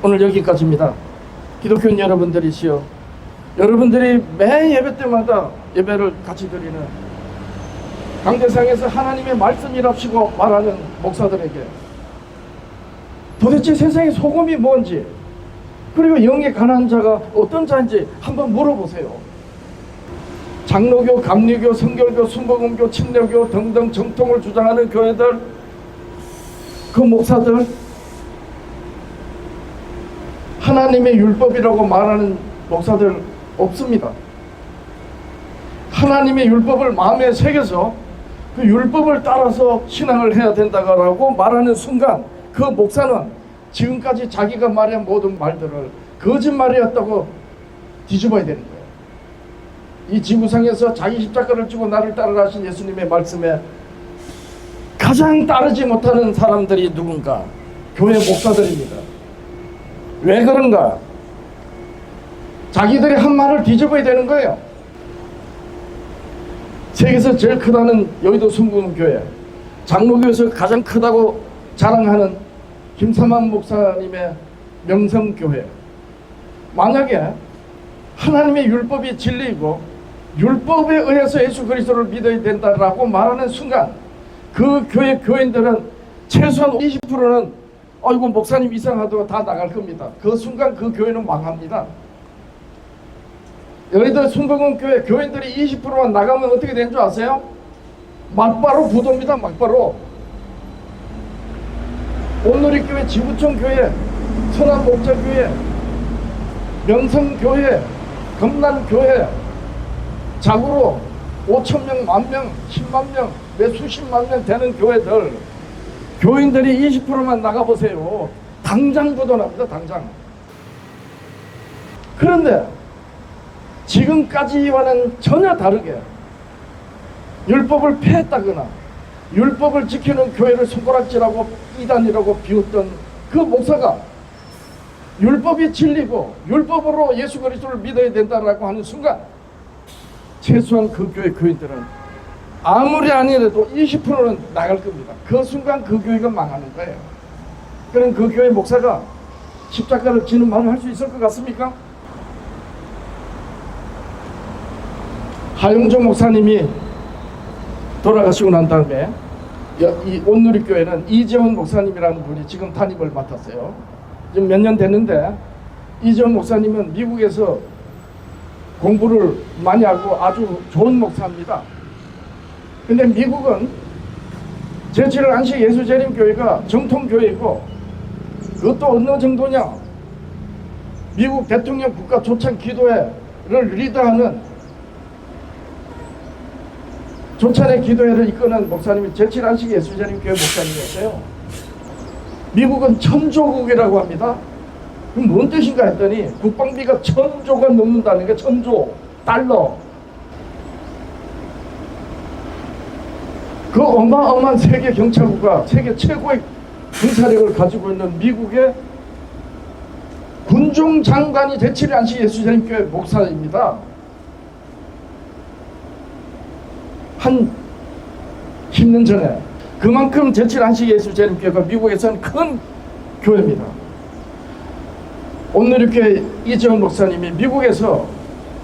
오늘 여기까지입니다. 기독교인 여러분들이시여, 여러분들이 매 예배 때마다 예배를 같이 드리는 강대상에서 하나님의 말씀이랍시고 말하는 목사들에게 도대체 세상의 소금이 뭔지, 그리고 영에 관한 자가 어떤 자인지 한번 물어보세요. 장로교, 감리교, 성결교, 순복음교, 침례교 등등 정통을 주장하는 교회들, 그 목사들, 하나님의 율법이라고 말하는 목사들 없습니다. 하나님의 율법을 마음에 새겨서 그 율법을 따라서 신앙을 해야 된다고 말하는 순간 그 목사는 지금까지 자기가 말한 모든 말들을 거짓말이었다고 뒤집어야 되는 거예요. 이 지구상에서 자기 십자가를 지고 나를 따르라 하신 예수님의 말씀에 가장 따르지 못하는 사람들이 누군가? 교회 목사들입니다. 왜 그런가? 자기들이 한 말을 뒤집어야 되는 거예요. 세계에서 제일 크다는 여의도 순복음교회, 장로교에서 가장 크다고 자랑하는 김삼환 목사님의 명성교회, 만약에 하나님의 율법이 진리이고 율법에 의해서 예수 그리스도를 믿어야 된다라고 말하는 순간 그 교회 교인들은 최소한 20%는 아이고 목사님 이상하다고 다 나갈 겁니다. 그 순간 그 교회는 망합니다. 여의도 순복음교회 교인들이 20%만 나가면 어떻게 되는 줄 아세요? 막바로 부도입니다. 막바로. 온누리교회, 지구촌교회, 선한목자교회, 명성교회, 금난교회, 자구로 5,000명, 10,000명, 100,000명, 몇 수십만 명 되는 교회들, 교인들이 20%만 나가보세요. 당장 부도납니다. 당장. 그런데 지금까지와는 전혀 다르게 율법을 폐했다거나 율법을 지키는 교회를 손가락질하고 이단이라고 비웃던 그 목사가 율법이 진리고 율법으로 예수 그리스도를 믿어야 된다라고 하는 순간 최소한 그 교회 교인들은 아무리 아니래도 20%는 나갈 겁니다. 그 순간 그 교회가 망하는 거예요. 그럼 그 교회 목사가 십자가를 지는 말을 할 수 있을 것 같습니까? 하용조 목사님이 돌아가시고 난 다음에 이 온누리교회는 이재원 목사님이라는 분이 지금 담임을 맡았어요. 지금 몇 년 됐는데 이재원 목사님은 미국에서 공부를 많이 하고 아주 좋은 목사입니다. 근데 미국은 제7일 안식 예수재림교회가 정통교회이고 그것도 어느 정도냐, 미국 대통령 국가 초청 기도회를 리더하는 조찬의 기도회를 이끄는 목사님이 제7 안식 예수재림교회 목사님이었어요. 미국은 천조국이라고 합니다. 그럼 뭔 뜻인가 했더니 국방비가 1,000조가 넘는다는 게 1,000조 달러. 그 어마어마한 세계 경찰국가, 세계 최고의 군사력을 가지고 있는 미국의 군종 장관이 제7 안식 예수재림교회 목사입니다. 한 10년 전에. 그만큼 제7 안식 예수재림교회가 미국에서는 큰 교회입니다. 온누리교회 이재원 목사님이 미국에서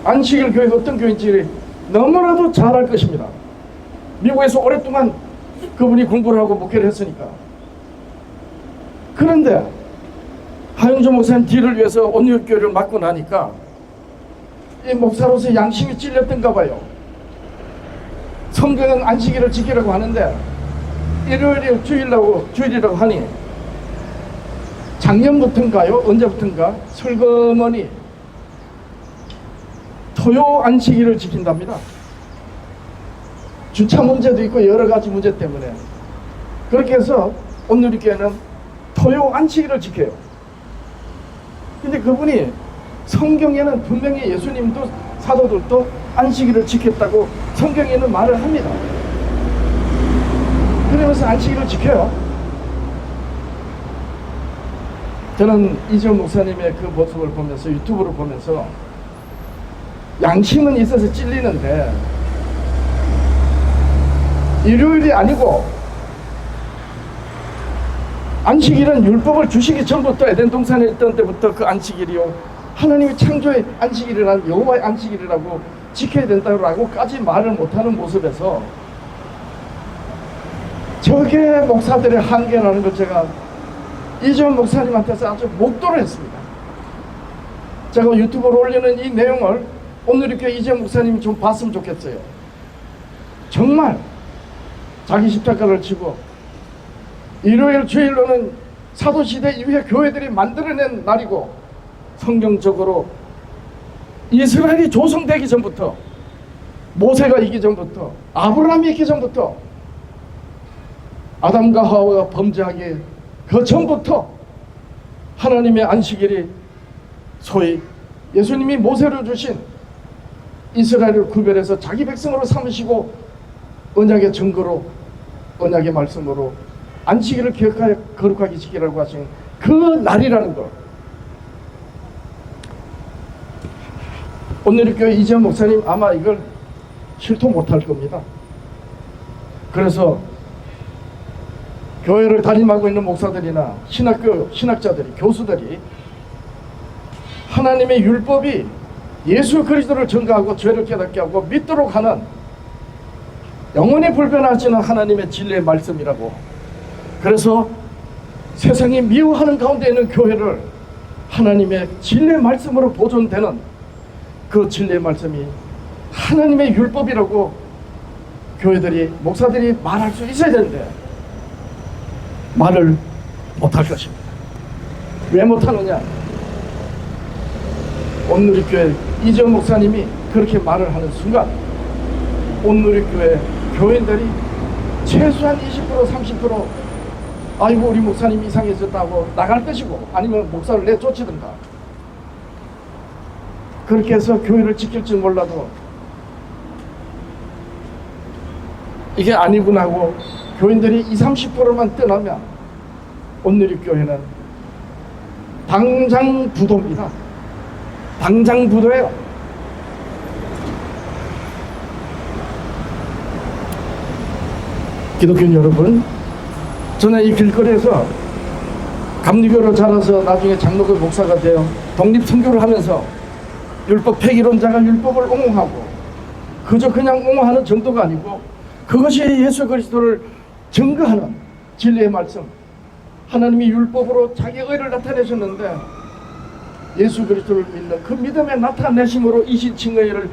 안식일 교회가 어떤 교회인지 너무나도 잘 알 것입니다. 미국에서 오랫동안 그분이 공부를 하고 목회를 했으니까. 그런데 하용조 목사님 뒤를 위해서 온누리교회를 맡고 나니까 이 목사로서 양심이 찔렸던가 봐요. 성경은 안식일을 지키라고 하는데 일요일이 주일이라고 하니 작년부터인가요? 언제부터인가 설거머니 토요 안식일을 지킨답니다. 주차 문제도 있고 여러 가지 문제 때문에. 그렇게 해서 온누리교회는 토요 안식일을 지켜요. 근데 그분이 성경에는 분명히 예수님도 사도들도 안식일을 지켰다고 성경에는 말을 합니다. 그러면서 안식일을 지켜요. 저는 이재원 목사님의 그 모습을 보면서, 유튜브를 보면서 양심은 있어서 찔리는데 일요일이 아니고 안식일은 율법을 주시기 전부터 에덴 동산에 있던 때부터 그 안식일이요 하나님이 창조의 안식일이라는 여호와의 안식일이라고 지켜야 된다고까지 말을 못하는 모습에서 저게 목사들의 한계라는 걸 제가 이재원 목사님한테서 아주 목도를 했습니다. 제가 유튜브로 올리는 이 내용을 오늘 이렇게 이재원 목사님이 좀 봤으면 좋겠어요. 정말 자기 십자가를 지고 일요일 주일로는 사도시대 이후에 교회들이 만들어낸 날이고 성경적으로 이스라엘이 조성되기 전부터 모세가 있기 전부터 아브라함이 있기 전부터 아담과 하와가 범죄하기 그 전부터 하나님의 안식일이 소위 예수님이 모세로 주신 이스라엘을 구별해서 자기 백성으로 삼으시고 언약의 증거로 언약의 말씀으로 안식일을 기억하여 거룩하게 지키라고 하신 그 날이라는 것. 오늘 교회 이재원 목사님 아마 이걸 실토 못할 겁니다. 그래서 교회를 담임하고 있는 목사들이나 신학자들이, 교수들이 하나님의 율법이 예수 그리스도를 증거하고 죄를 깨닫게 하고 믿도록 하는 영원히 불변하지는 하나님의 진리의 말씀이라고. 그래서 세상이 미워하는 가운데 있는 교회를 하나님의 진리의 말씀으로 보존되는 그 진리의 말씀이 하나님의 율법이라고 교회들이, 목사들이 말할 수 있어야 되는데 말을 못할 것입니다. 왜 못하느냐? 온누리교회 이재원 목사님이 그렇게 말을 하는 순간 온누리교회 교인들이 최소한 20% 30% 아이고 우리 목사님 이상해졌다고 나갈 것이고 아니면 목사를 내쫓이든가 그렇게 해서 교회를 지킬지 몰라도 이게 아니구나 하고 교인들이 20, 30%만 떠나면 온누리교회는 당장 부도입니다. 당장 부도예요. 기독교인 여러분, 저는 이 길거리에서 감리교로 자라서 나중에 장로교 목사가 되어 독립선교를 하면서 율법 폐기론자가 율법을 옹호하고 그저 그냥 옹호하는 정도가 아니고 그것이 예수 그리스도를 증거하는 진리의 말씀, 하나님이 율법으로 자기의 의를 나타내셨는데 예수 그리스도를 믿는 그 믿음의 나타내심으로 이신칭의로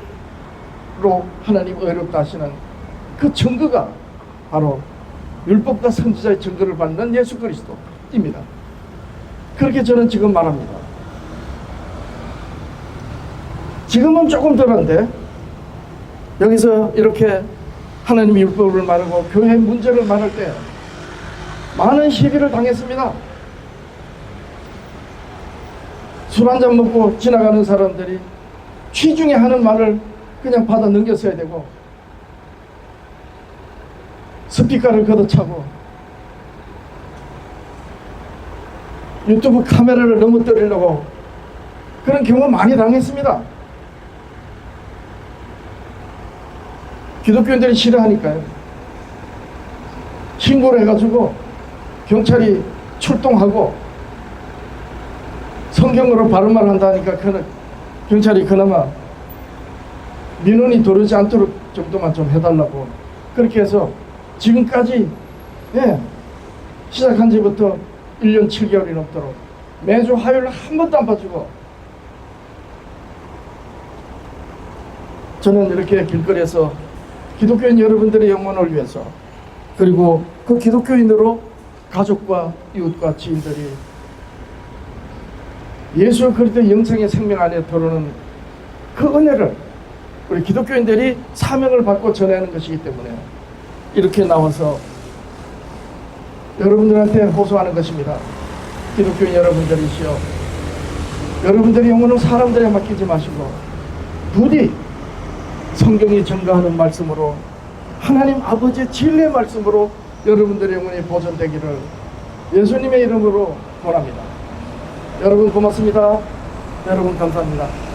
하나님 의롭다 하시는 그 증거가 바로 율법과 선지자의 증거를 받는 예수 그리스도입니다. 그렇게 저는 지금 말합니다. 지금은 조금 덜한데 여기서 이렇게 하나님의 율법을 말하고 교회의 문제를 말할 때 많은 시비를 당했습니다. 술 한잔 먹고 지나가는 사람들이 취중에 하는 말을 그냥 받아 넘겼어야 되고 스피커를 걷어차고 유튜브 카메라를 넘어뜨리려고 그런 경우 많이 당했습니다. 기독교인들이 싫어하니까요. 신고를 해가지고 경찰이 출동하고 성경으로 바른 말 한다니까 경찰이 그나마 민원이 들어오지 않도록 정도만 좀 해달라고 그렇게 해서 지금까지 시작한 지부터 1년 7개월이 넘도록 매주 화요일 한 번도 안 봐주고 저는 이렇게 길거리에서 기독교인 여러분들의 영혼을 위해서 그리고 그 기독교인으로 가족과 이웃과 지인들이 예수 그리스도의 영생의 생명 안에 들어오는 그 은혜를 우리 기독교인들이 사명을 받고 전하는 것이기 때문에 이렇게 나와서 여러분들한테 호소하는 것입니다. 기독교인 여러분들이시여, 여러분들의 영혼은 사람들에 맡기지 마시고 부디 성경이 증거하는 말씀으로 하나님 아버지의 진리의 말씀으로 여러분들의 영혼이 보존되기를 예수님의 이름으로 원합니다. 여러분 고맙습니다. 여러분 감사합니다.